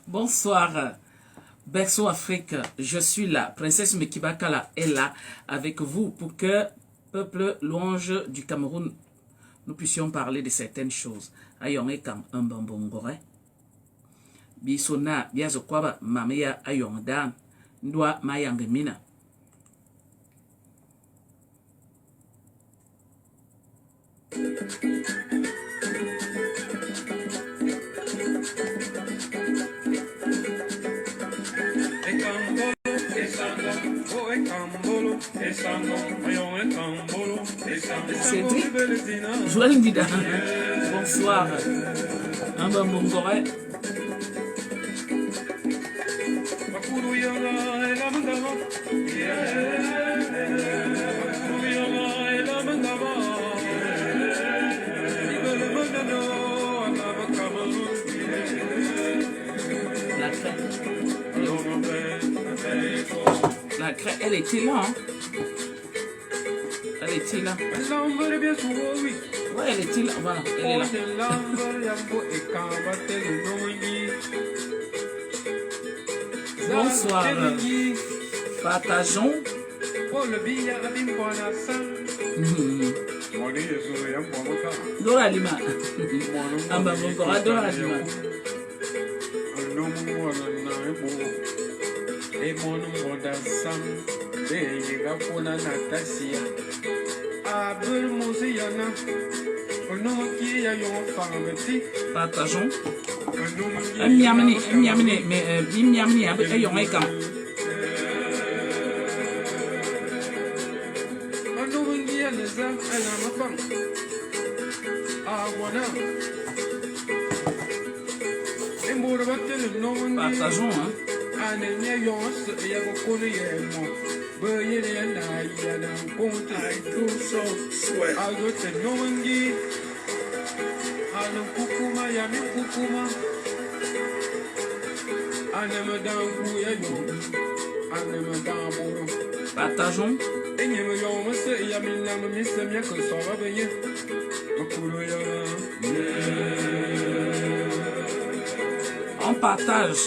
Bonsoir, Berceau Afrique. Je suis là. Princesse Mekibakala est là avec vous pour que, peuple louange du Cameroun, nous puissions parler de certaines choses. Ayong ekam un bambongore. Bisona, biazo kwaba, mamea ayong dan. Ndwa mayang mina. Cédric, Joël Ndida, bonsoir. Un bambongore. La crête, elle était là, hein? Elle était là. Ouais, elle était là. Voilà, elle est là. Bonsoir. Partageons. Dora Lima. Amba Bongora, Dora Lima. Partageons. Partageons, hein. I do so sweat. Partageons. On partage.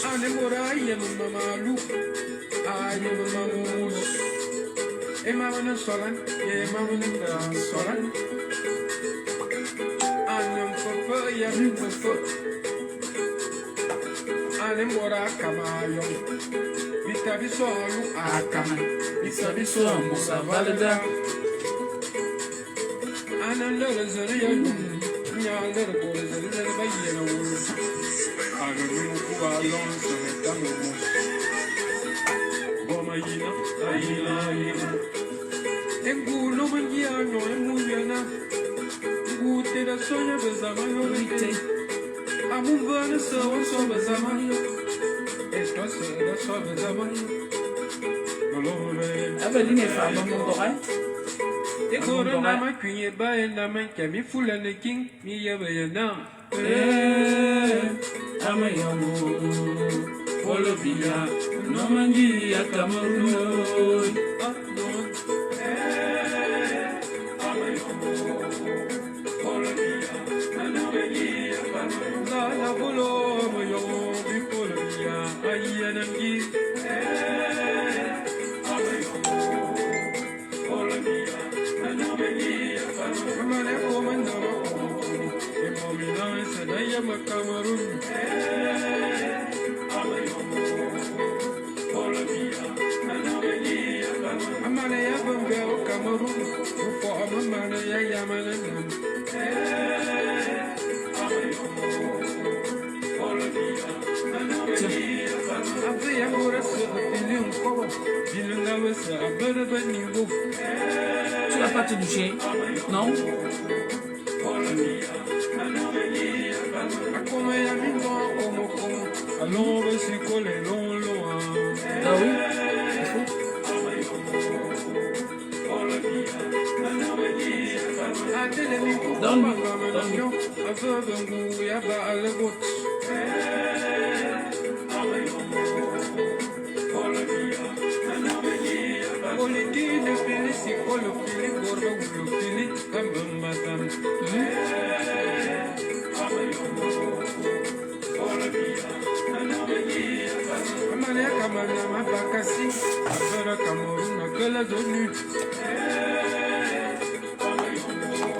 Aveline est femme, mon oreille. Tu vas pas te doucher? Non? Ah oui?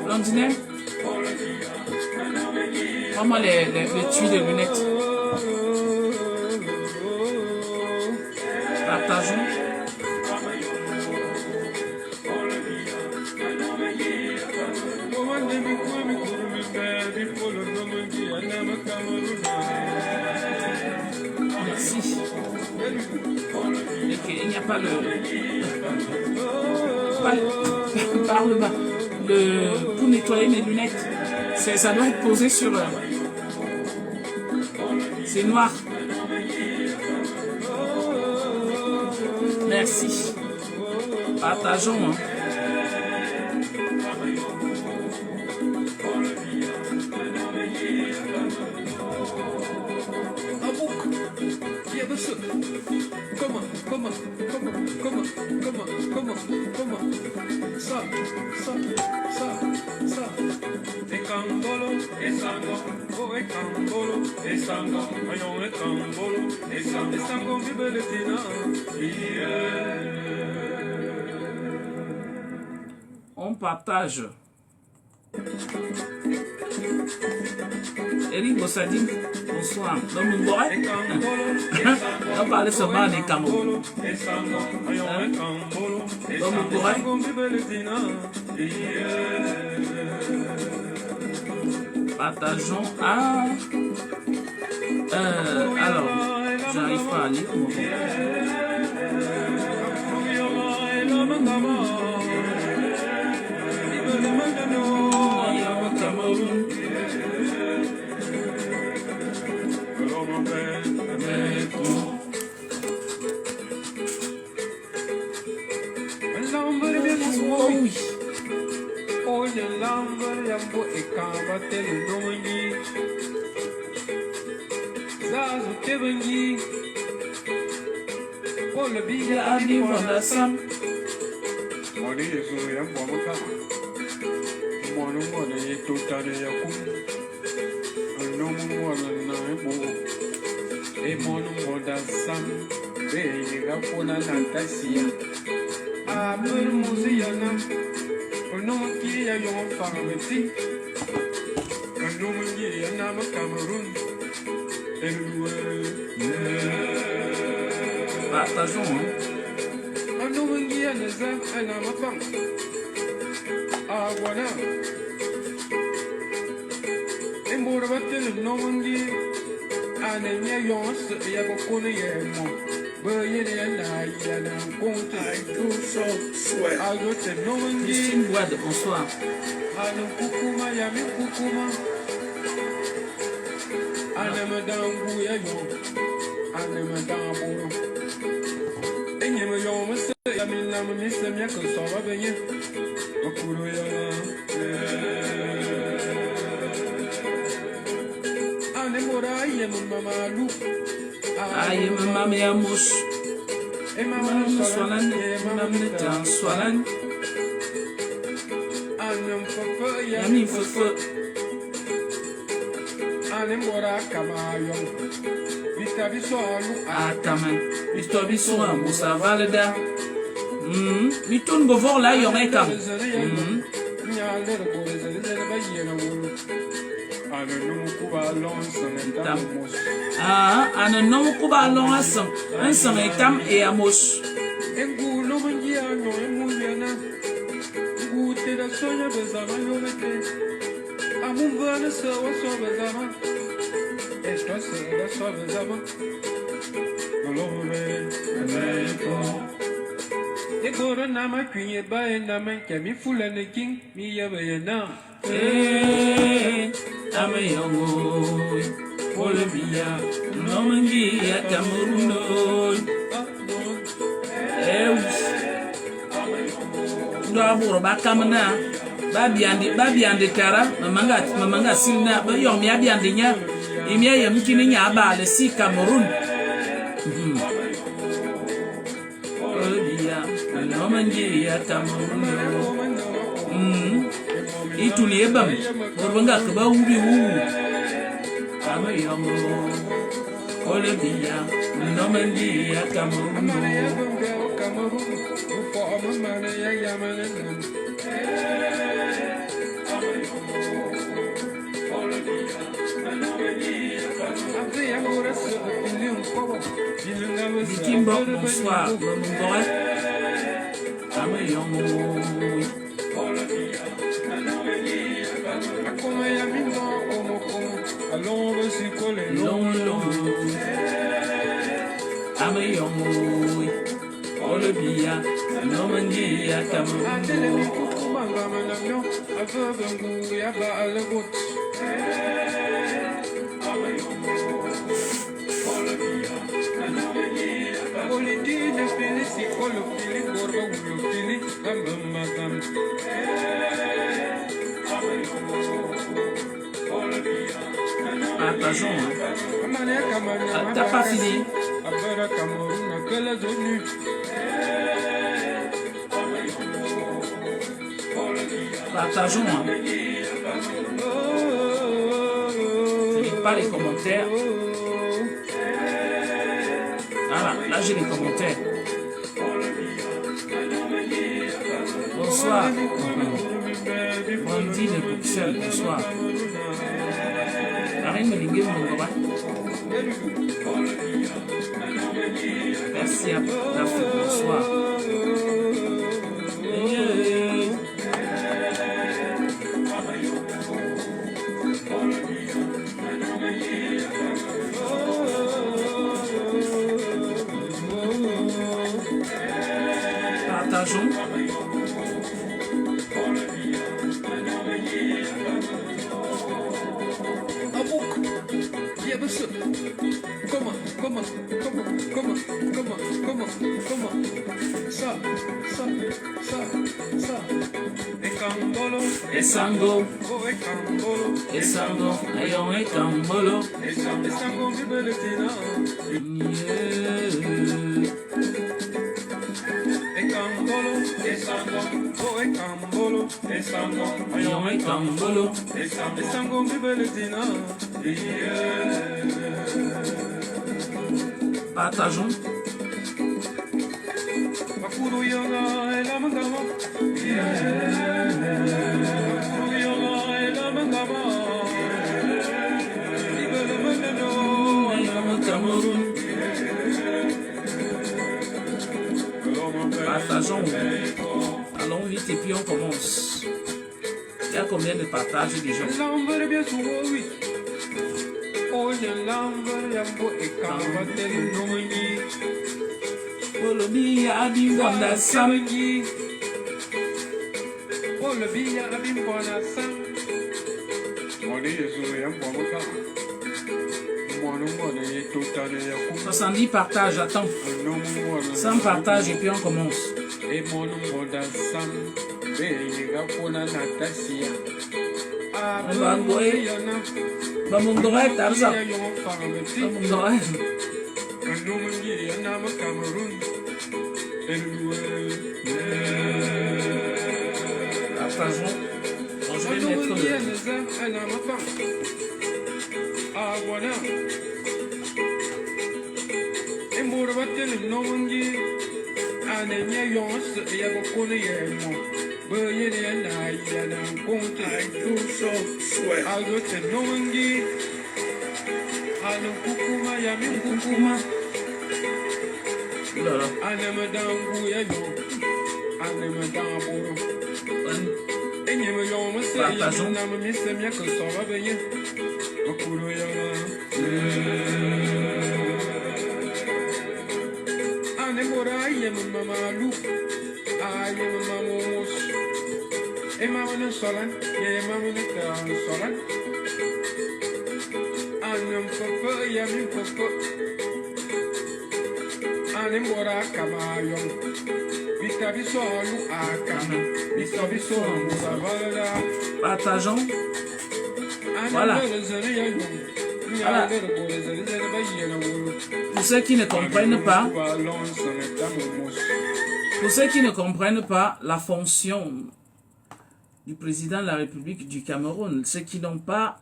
Blondinette, prends-moi les tuyaux de lunettes. Partageons. Merci. Okay, il n'y a pas le... Par le bas. Pour nettoyer mes lunettes. Ça doit être posé sur... c'est noir. Merci. Partageons. Hein. Ça. Ecambolo, oh ecambolo, ayons ecambolo, bibeletina. On partage. Eric Bossadine, bonsoir. Dans mon bois, on parlait seulement des Cameroun. Dans mon bois, partageons à... alors, j'arrive pas à lire. Partageons, hein. Christine Boide, bonsoir. Aïe, maman, mais à mouche. Maman, soilan, maman, t'es soilan. Yami, feu. Ataman, Vitobiso, Moussa Valda. Mitoun Bovor là, il y aurait comme. Ah, un nom kuba long un sang et tam et amos. Olivia, Nomangi, Cameroon. D'abord, Bakamana, Babiandi Kara, Mamanga Silna, Bayom Yabiandinia, Emia Yamkinia, le si Cameroon. Olivia, Nomangi, Cameroon. Itulibam, Urbanga, Ubi. Olebia, Normandia, Cameroun. Dikimbo, bonsoir, Mongore. Ameyon. Ameyon. Olebia, Normandia, Cameroun. Partageons. T'as pas fini? Partageons. Je lis pas les commentaires. Voilà, là j'ai les commentaires. Bonsoir. Wendy de Bruxelles, bonsoir. Marine Melingue, Mongora. Merci à la fête, bonsoir. Partageons. Esango, Esango, ayon ekambolo. Ayon ekambolo. Partageons. Partageons. Allons vite et puis on commence. Il y a combien de partages déjà? Olebia abimponda sam. Olebia abimponda sam. 70 partages, attends. 100 partages et puis on commence. On va envoyer. Bamondore, Tarza. Bamondore. Partageons. Je vais mettre le... Partageons. Partageons. Voilà. Voilà. Pour ceux qui ne comprennent pas, la fonction du président de la République du Cameroun, ceux qui n'ont pas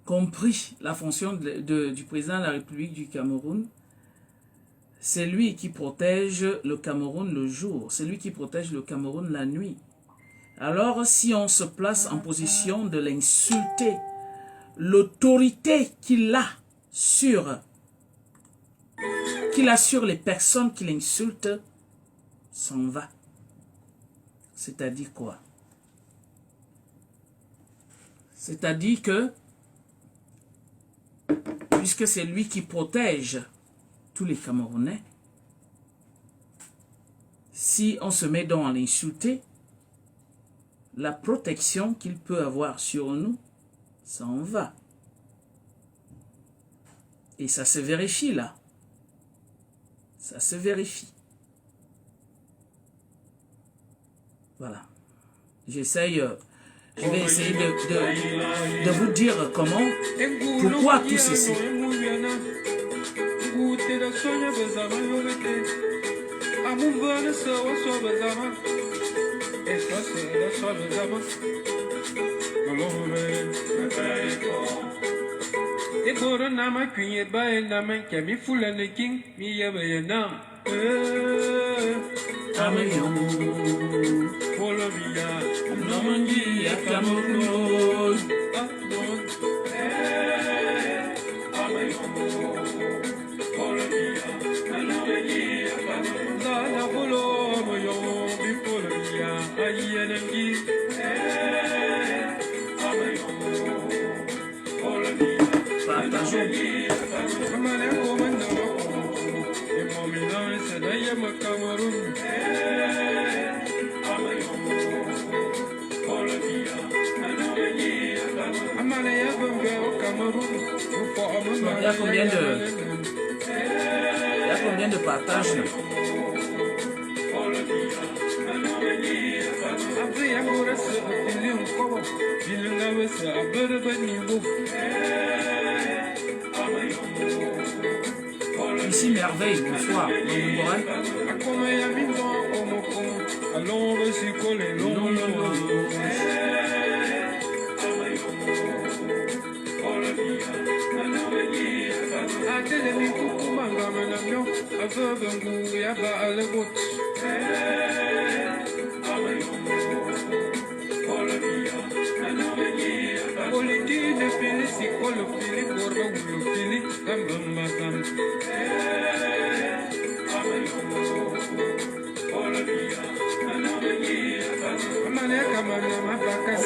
compris la fonction du président de la République du Cameroun. C'est lui qui protège le Cameroun le jour, c'est lui qui protège le Cameroun la nuit. Alors, si on se place en position de l'insulter, l'autorité qu'il a sur les personnes qui l'insultent s'en va. C'est-à-dire quoi? C'est-à-dire que, puisque c'est lui qui protège tous les Camerounais, si on se met donc à l'insulter, la protection qu'il peut avoir sur nous s'en va. Et ça se vérifie là. Ça se vérifie. Voilà. Je vais essayer de vous dire comment, pourquoi tout ceci. Il y a combien de partages là? Ici, merveille, bonsoir.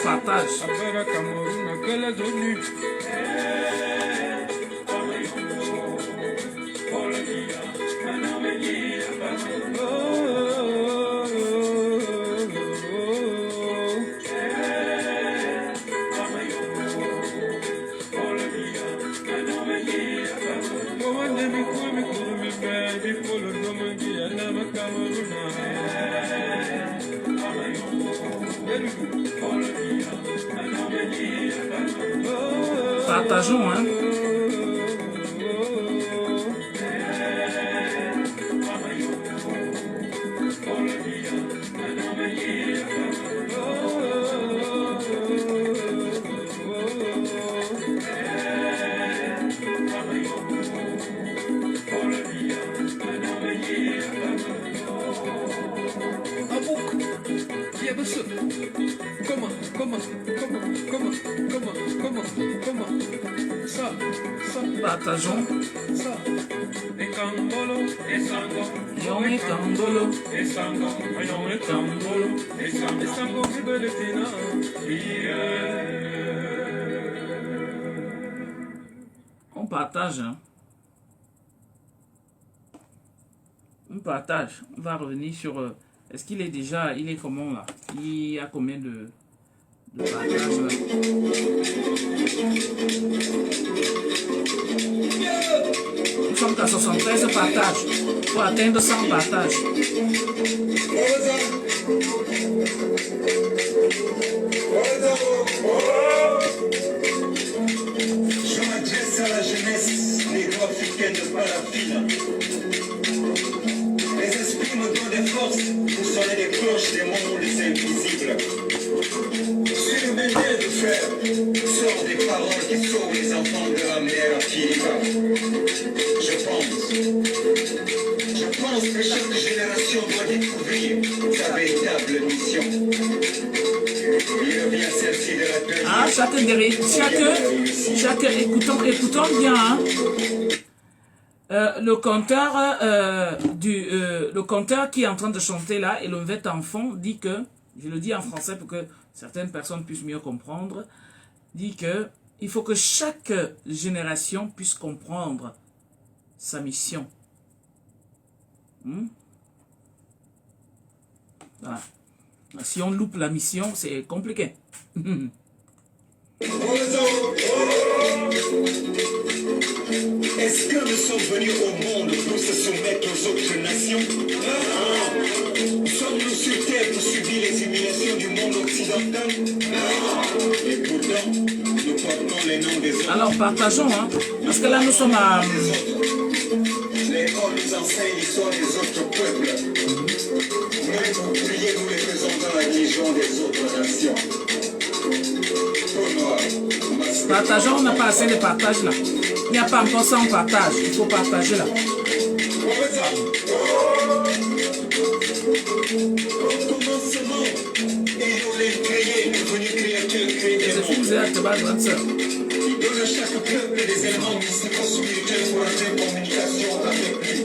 Partage. Partageons, hein. Partageons. On partage, hein. On partage. On va revenir sur... est-ce qu'il est déjà... Il est comment là? Il y a combien de partages là? Nous sommes à 73 partages. Pour atteindre 100 partages. Je m'adresse à la jeunesse négro-africaine de Palafina. Les esprits me donnent des forces pour sonner les cloches des mondes invisibles. Sur le manière de faire, sont des paroles qui sauvent les enfants de la mer à Kiriba. Je pense que chaque génération doit découvrir sa véritable mission. Il revient celle-ci de la paix. Ah, chaque écoutons bien. Hein. Le conteur qui est en train de chanter là, et le vet enfant dit que, je le dis en français pour que certaines personnes puissent mieux comprendre, dit que il faut que chaque génération puisse comprendre sa mission. Voilà. Si on loupe la mission, c'est compliqué. Est-ce que nous sommes venus au monde pour se soumettre aux autres nations? Sommes-nous sur terre pour subir les humiliations du monde occidental? Et pourtant, nous portons les noms des autres. Alors partageons, hein, parce que là nous sommes à... L'école nous enseigne l'histoire des autres peuples. Même pour prier, nous les faisons dans la religion des autres nations. Partageons, on n'a pas assez de partage là. Il n'y a pas encore ça en partage, il faut partager là. C'est fou, vous êtes pas grande sœur. Il donne à chaque peuple des éléments mystiques spirituels pour entrer en communication avec lui.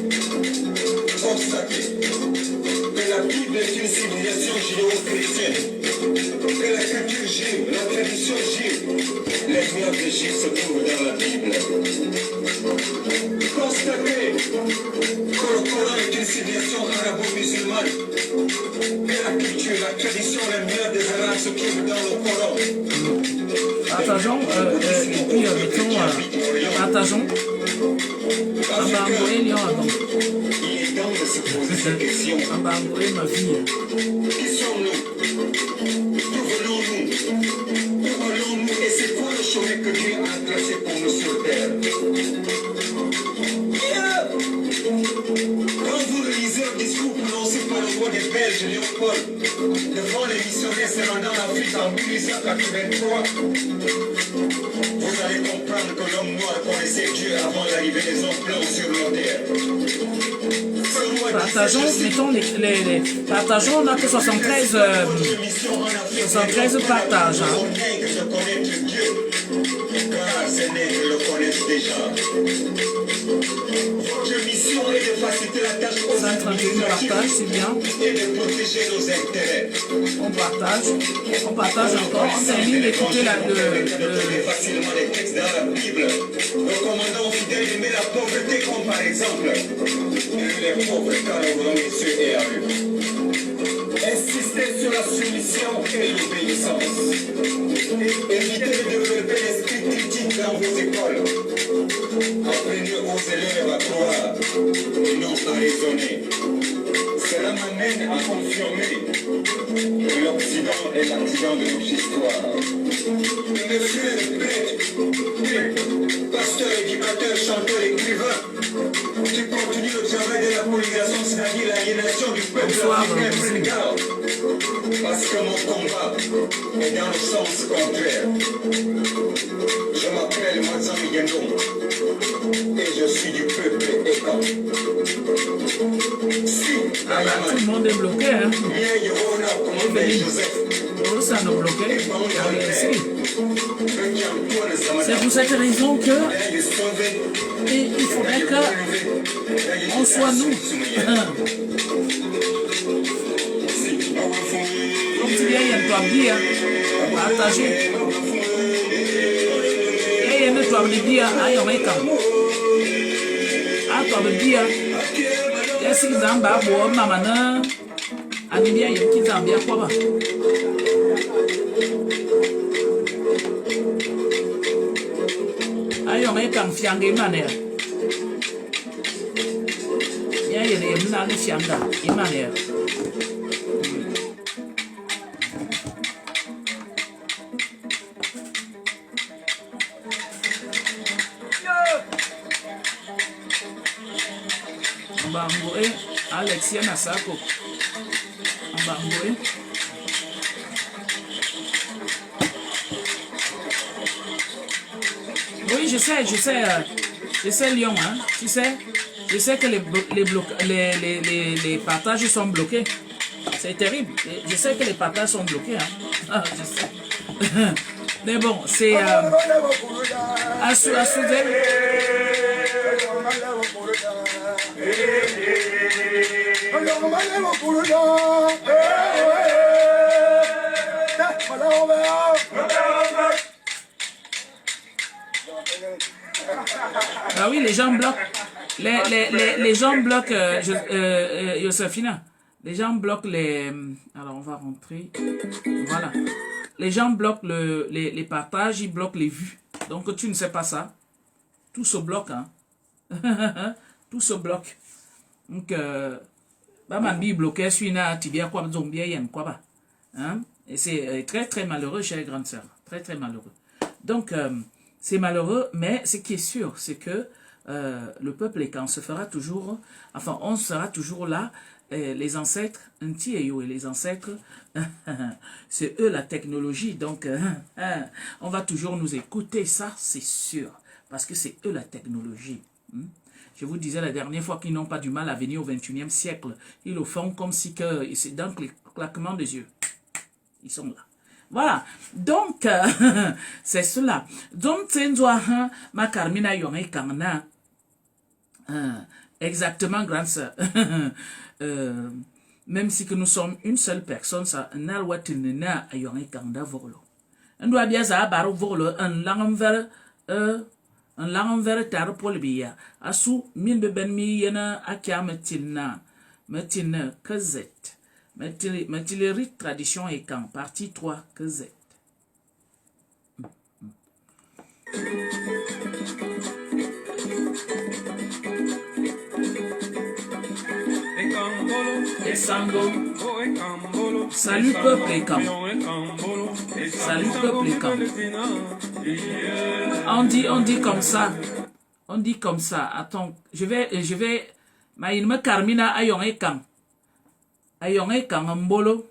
Constatez que la Bible est une civilisation judéo-chrétienne. Que la culture juive, la tradition juive, les mœurs des Juifs se trouvent dans la Bible. Constatez que le Coran est une civilisation arabo-musulmane. Que la culture, la tradition, les mœurs des Arabes se trouvent dans le Coran. Partageons, et puis mettons, partageons. Ambangoué, Lyon, avant. Il est temps de se poser cette question. Ambangoué, ma vie. Qui sommes-nous? D'où venons-nous? Où allons-nous? Et c'est quoi le chemin que Dieu a tracé pour nous sur terre? Quand vous lisez un discours prononcé par le roi des Belges, Léopold, devant les missionnaires se rendant en Afrique en 1883, vous allez comprendre que l'homme noir connaissait Dieu avant l'arrivée des hommes blancs sur la terre. Partageons, mettons partageons, on a que 73 partages. Hein. Car ces nègres le connaissent déjà. Votre mission est de faciliter la tâche aux 131 partages, c'est bien. et de protéger nos intérêts. On partage encore. On termine d'écouter facilement les textes dans la Bible, recommandant aux fidèles d'aimer la pauvreté comme par exemple les pauvres car le royaume des cieux est à eux. Insistez sur la soumission et l'obéissance. Évitez de développer l'esprit critique dans vos écoles. Apprenez aux élèves à croire et non à raisonner. Cela m'amène à confirmer que l'Occident est l'accident de notre histoire. Monsieur le prêtre, pasteur, éducateur, chanteur, écrivain, tu continues le travail de la colonisation, c'est-à-dire l'aliénation du peuple africain. Parce que mon combat est dans le sens contraire. Je m'appelle Mazan Yendong et je suis du peuple Ekan. Ah bah, tout le monde est bloqué. Hein. Ça nous bloqué. C'est pour cette raison que il faudrait qu'on soit nous. Comme tu viens, il y a toi dire, partager. Et il y a toi dire, aïe, on est comme. Ah, toi dire. Est-ce qu'ils ont bas bois, maman? Anibia, il y a qui ont bien quoi? Aïe, on est comme fiangé manière. Il y a des gens qui fiangé manière. Mbangoué, Alexia Nasako. Mbangoué. Oui, je sais Lyon, hein. Tu sais, je sais que les partages sont bloqués. C'est terrible. Je sais que les partages sont bloqués, hein. Ah, je sais. Mais bon, c'est à souder. Ah oui, les gens bloquent. Les gens bloquent, Josephina. Les gens bloquent les... Alors, on va rentrer. Voilà. Les gens bloquent les partages, ils bloquent les vues. Donc, tu ne sais pas ça. Tout se bloque, hein. Tout se bloque. Donc, Bambi bloqué, suina, tibia, quoi, zombie, yen, quoi, hein. Et c'est très, très malheureux, chère grande sœur. Très, très malheureux. Donc, c'est malheureux, mais ce qui est sûr, c'est que le peuple écan se fera toujours, enfin, on sera toujours là. Les ancêtres, et les ancêtres, c'est eux la technologie. Donc, on va toujours nous écouter, ça, c'est sûr. Parce que c'est eux la technologie. Je vous disais la dernière fois qu'ils n'ont pas du mal à venir au 21e siècle. Ils le font comme si c'est dans le claquement des yeux. Ils sont là. Voilà. Donc, c'est cela. Donc, ma Carmina Yonge Kangna. Exactement, grande sœur. Même si que nous sommes une seule personne, ça n'a pas de Yonge Kangda Volo. On doit bien savoir Volo, un langue vers tar polbia. Asu min beben mi yena akia metina kazet. Metilerie tradition et quand partie 3 kazet. Salut peuple et quand. Salut peuple et quand. On dit comme ça. On dit comme ça. Attends, je vais. Maïnme Carmina ayonge quand. Ayonge quand mbolo.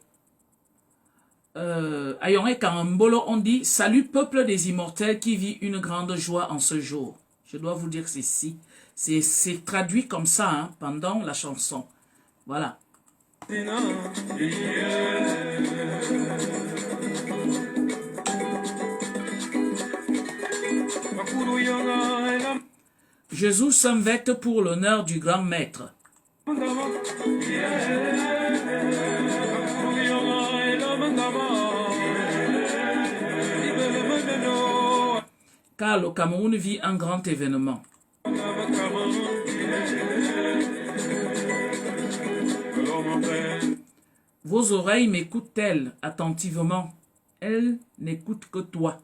Ayonge quand mbolo, on dit salut peuple des immortels qui vit une grande joie en ce jour. Je dois vous dire ceci. C'est traduit comme ça, hein, pendant la chanson. Voilà. Jésus s'invite pour l'honneur du grand maître. Car le Cameroun vit un grand événement. Vos oreilles m'écoutent-elles attentivement? Elles n'écoutent que toi.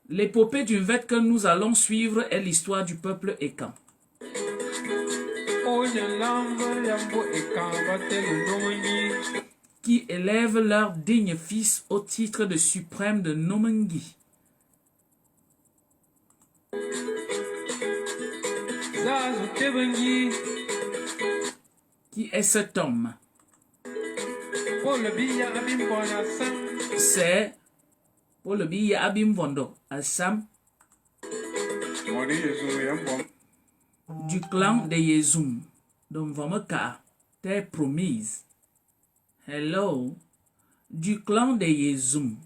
L'épopée d'une fête que nous allons suivre est l'histoire du peuple écan. Qui élèvent leur digne fils au titre de suprême de Nomengi. Qui est cet homme? C'est Paul Biya Abim Vondo, Assam, du clan de Yezum, donc Vamaka, terre promise. Hello, du clan de Yezum,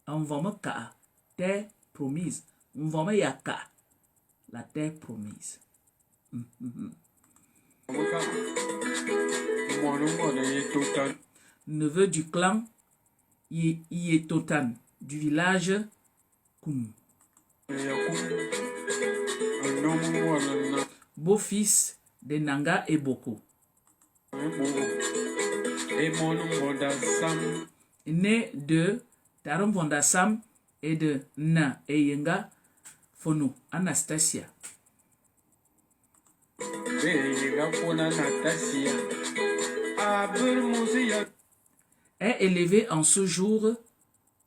en Vamaka, terre promise. Vamayaka, la terre promise. Neveu du clan Yetotan du village Koum. Beau-fils de Nanga et Boko. Né de Tarum Vondasam et de Na Eyenga Fono Anastasia. Est élevé en ce jour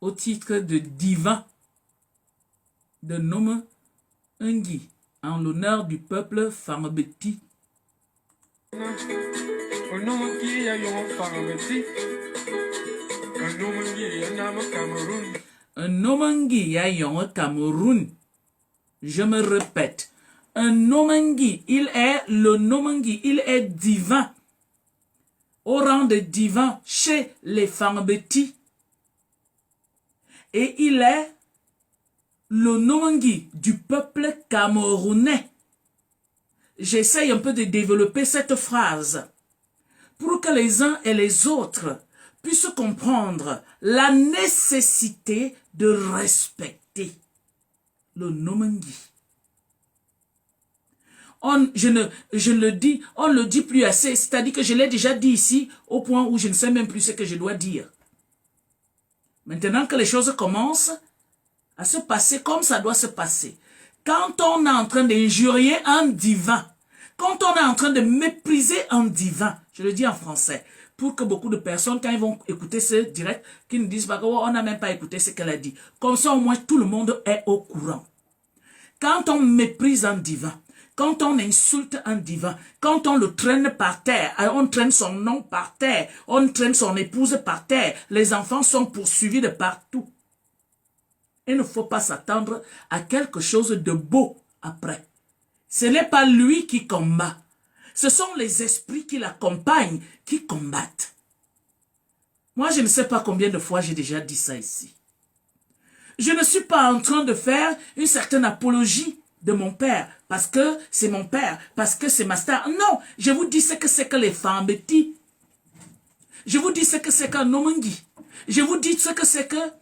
au titre de divin de nom Ungi en l'honneur du peuple Famabeti. Onomangi ya yon farmeti. Onomangi ya nama Cameroun. Un Nomangi Yayon Cameroun. Je me répète. Un Nomangi, il est le Nomangi, il est divin. Au rang de divin chez les Fambeti. Et il est le Nomangi du peuple camerounais. J'essaye un peu de développer cette phrase pour que les uns et les autres puissent comprendre la nécessité de respecter le Nomangi. Je ne le dit plus assez, c'est-à-dire que je l'ai déjà dit ici au point où je ne sais même plus ce que je dois dire. Maintenant que les choses commencent à se passer comme ça doit se passer, quand on est en train d'injurier un divin, quand on est en train de mépriser un divin, je le dis en français, pour que beaucoup de personnes, quand ils vont écouter ce direct, qu'ils ne disent pas qu'on n'a même pas écouté ce qu'elle a dit. Comme ça, au moins, tout le monde est au courant. Quand on méprise un divin, quand on insulte un divin, quand on le traîne par terre, on traîne son nom par terre, on traîne son épouse par terre, les enfants sont poursuivis de partout. Il ne faut pas s'attendre à quelque chose de beau après. Ce n'est pas lui qui combat. Ce sont les esprits qui l'accompagnent, qui combattent. Moi, je ne sais pas combien de fois j'ai déjà dit ça ici. Je ne suis pas en train de faire une certaine apologie de mon père, parce que c'est mon père, parce que c'est ma star. Non, je vous dis ce que c'est que les Fambeti. Je vous dis ce que c'est qu'un Nomangi. Je vous dis ce que c'est qu'un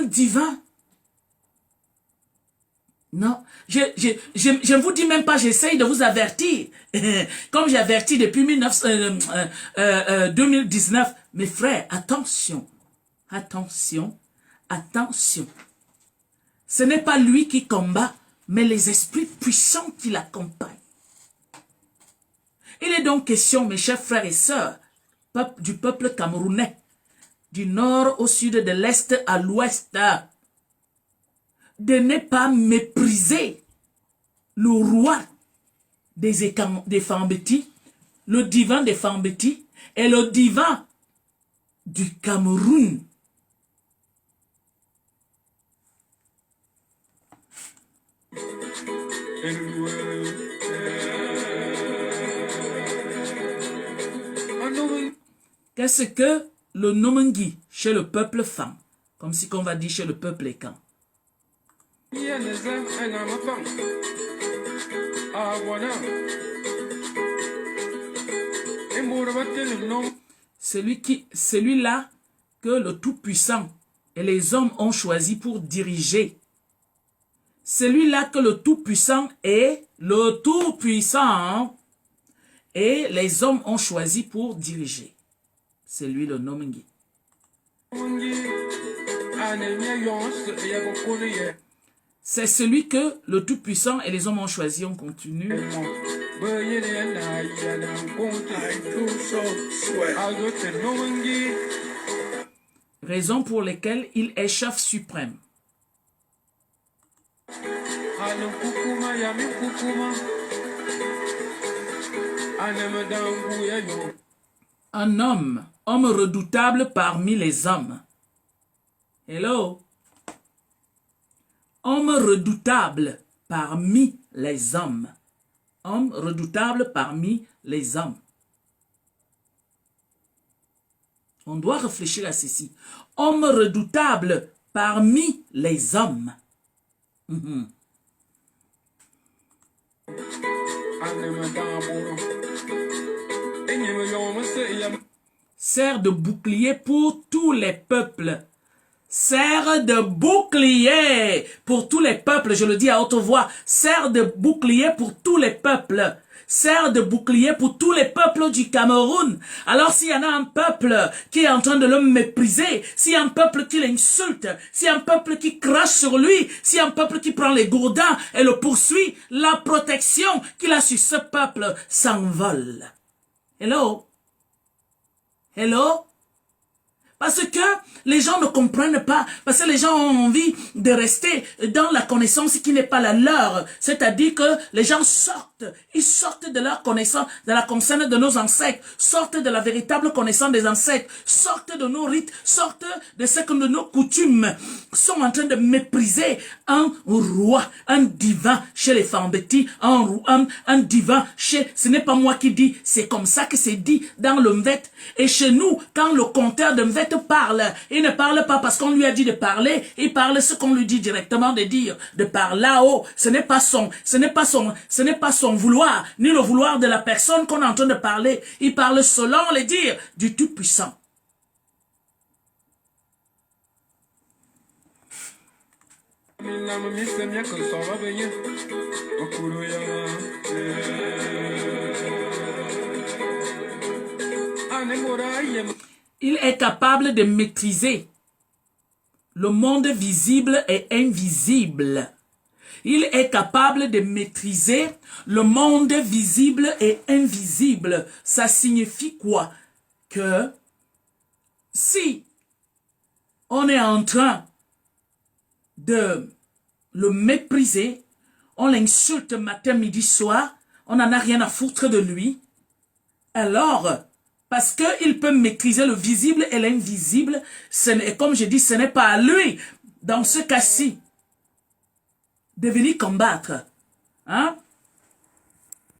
divin. Non, je ne vous dis même pas, j'essaye de vous avertir. Comme j'ai averti depuis 2019. Mes frères, attention, attention, attention. Ce n'est pas lui qui combat, mais les esprits puissants qui l'accompagnent. Il est donc question, mes chers frères et sœurs, du peuple camerounais, du nord au sud, de l'est à l'ouest, de ne pas mépriser le roi des Fambeti, le divin des Fambeti et le divin du Cameroun. Qu'est-ce que le Nomangi chez le peuple Fang, comme si qu'on va dire chez le peuple Ekan? Celui-là que le Tout-Puissant et les hommes ont choisi pour diriger. Celui-là que le Tout-Puissant et les hommes ont choisi pour diriger. C'est lui le Nomangi. C'est celui que le Tout-Puissant et les hommes ont choisi. On continue. Raison pour laquelle il est chef suprême. Un homme redoutable parmi les hommes. Hello? Homme redoutable parmi les hommes. Homme redoutable parmi les hommes. On doit réfléchir à ceci. Homme redoutable parmi les hommes. Sert de bouclier pour tous les peuples. Sert de bouclier pour tous les peuples. Je le dis à haute voix. Sert de bouclier pour tous les peuples. Sert de bouclier pour tous les peuples du Cameroun. Alors s'il y en a un peuple qui est en train de le mépriser, s'il y a un peuple qui l'insulte, s'il y a un peuple qui crache sur lui, s'il y a un peuple qui prend les gourdins et le poursuit, la protection qu'il a sur ce peuple s'envole. Hello? Hello? Parce que les gens ne comprennent pas, parce que les gens ont envie de rester dans la connaissance qui n'est pas la leur. C'est-à-dire que les gens ils sortent de leur connaissance, de la concerne de nos ancêtres, sortent de la véritable connaissance des ancêtres, sortent de nos rites, sortent de ce que nos coutumes sont en train de mépriser un roi, un divin chez les Fambeti, un divin chez, ce n'est pas moi qui dis, c'est comme ça que c'est dit dans le Mvet. Et chez nous, quand le conteur de Mvet parle, il ne parle pas parce qu'on lui a dit de parler, il parle ce qu'on lui dit directement de dire, de par là-haut. Ce n'est pas son vouloir, ni le vouloir de la personne qu'on est en train de parler. Il parle selon les dires du Tout-Puissant. Il est capable de maîtriser le monde visible et invisible. Il est capable de maîtriser le monde visible et invisible. Ça signifie quoi? Que si on est en train de le mépriser, on l'insulte matin, midi, soir, on n'en a rien à foutre de lui, alors, parce qu'il peut maîtriser le visible et l'invisible, comme je dis, ce n'est pas à lui, dans ce cas-ci, de venir combattre. Hein?